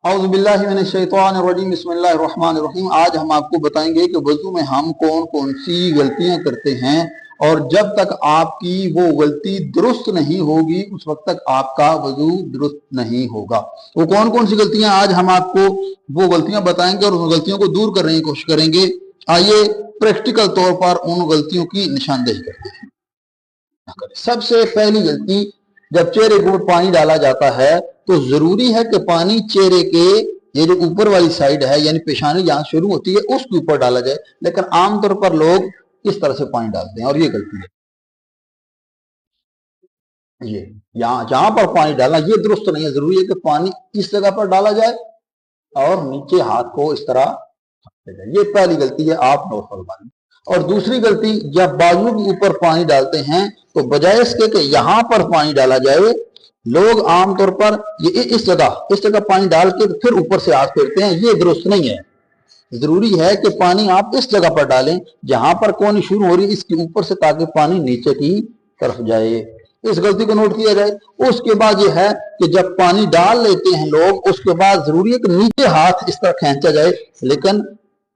औज़ु बिल्लाहि मिनश शैतानिर रजीम, बिस्मिल्लाहिर रहमानिर रहीम। आज हम आपको बताएंगे कि वजू में हम कौन कौन सी गलतियां करते हैं और जब तक आपकी वो गलती दुरुस्त नहीं होगी उस वक्त तक आपका वजू दुरुस्त नहीं होगा। वो कौन कौन सी गलतियां, आज हम आपको वो गलतियां बताएंगे और उन गलतियों को दूर करने की कोशिश करेंगे। आइए प्रैक्टिकल तौर पर उन गलतियों की निशानदेही करते हैं। सबसे पहली गलती, जब चेहरे के ऊपर पानी डाला जाता है तो जरूरी है कि पानी चेहरे के ये जो ऊपर वाली साइड है यानी पेशानी जहां शुरू होती है उसके ऊपर डाला जाए, लेकिन आमतौर पर लोग इस तरह से पानी डालते हैं और ये गलती है। ये यहाँ जहां पर पानी डालना ये दुरुस्त नहीं है। जरूरी है कि पानी इस जगह पर डाला जाए और नीचे हाथ को इस तरह, ये पहली गलती है, आप नोट फरमाइए। और दूसरी गलती, जब बाजू के ऊपर पानी डालते हैं तो बजाय इसके कि यहां पर पानी डाला जाए, लोग आमतौर पर ये इस जगह पानी डाल के फिर ऊपर से हाथ फेरते हैं, ये दुरुस्त नहीं है। जरूरी है कि पानी आप इस जगह पर डालें जहां पर कोनी शुरू हो रही है इसके ऊपर से, ताकि पानी नीचे की तरफ जाए। इस गलती को नोट किया जाए। उसके बाद ये है कि जब पानी डाल लेते हैं लोग, उसके बाद जरूरी है कि नीचे हाथ इस तरह खींचा जाए, लेकिन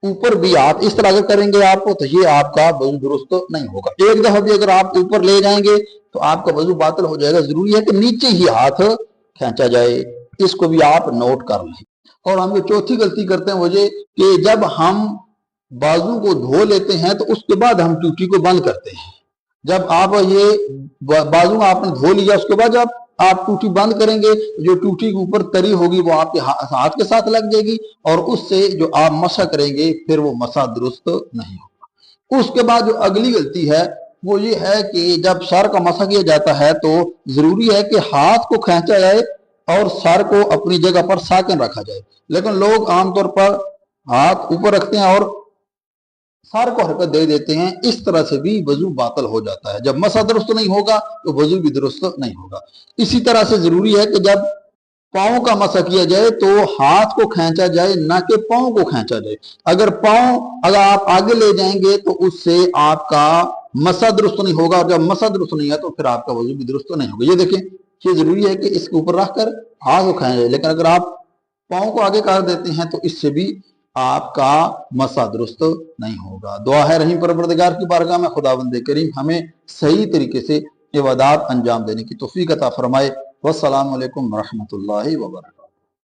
ऊपर भी हाथ इस तरह अगर करेंगे आपको तो ये आपका वजू दुरुस्त नहीं होगा। एक दफा भी अगर आप ऊपर ले जाएंगे तो आपका वजू बातिल हो जाएगा। जरूरी है कि नीचे ही हाथ खींचा जाए, इसको भी आप नोट कर लें। और हम जो चौथी गलती करते हैं वो ये कि जब हम बाजू को धो लेते हैं तो उसके बाद हम टूटी को बंद करते हैं। जब आप ये बाजू आपने धो लिया, उसके बाद जब आप टूटी बंद करेंगे, जो टूटी के ऊपर तरी होगी वो आपके हाथ के साथ लग जाएगी और उससे जो आप मसा करेंगे फिर वो मसा दुरुस्त नहीं होगा। उसके बाद जो अगली गलती है वो ये है कि जब सर का मसा किया जाता है तो जरूरी है कि हाथ को खींचा जाए और सर को अपनी जगह पर साकिन रखा जाए, लेकिन लोग आमतौर पर हाथ ऊपर रखते हैं और सर को हरकत दे देते हैं। इस तरह से भी वजू बातिल हो जाता है। जब मसा दुरुस्त नहीं होगा तो वजू भी दुरुस्त नहीं होगा। इसी तरह से जरूरी है कि जब पाँव का मसा किया जाए तो हाथ को खींचा जाए, ना कि पाँव को खींचा जाए। अगर आप आगे ले जाएंगे तो उससे आपका मसा दुरुस्त नहीं होगा, और जब मसा दुरुस्त नहीं है तो फिर आपका वजू भी दुरुस्त नहीं होगा। ये देखें, ये जरूरी है कि इसके ऊपर रखकर हाथ को खींचा जाए, लेकिन अगर आप पाँव को आगे कर देते हैं तो इससे भी आपका मसा दुरुस्त नहीं होगा। दुआ है रहीम परवरदिगार की बारगाह में खुदावंद करीम हमें सही तरीके से इबादत अंजाम देने की तौफीक अता फरमाए। वस्सलामु अलैकुम रहमतुल्लाहि व बरकातहू।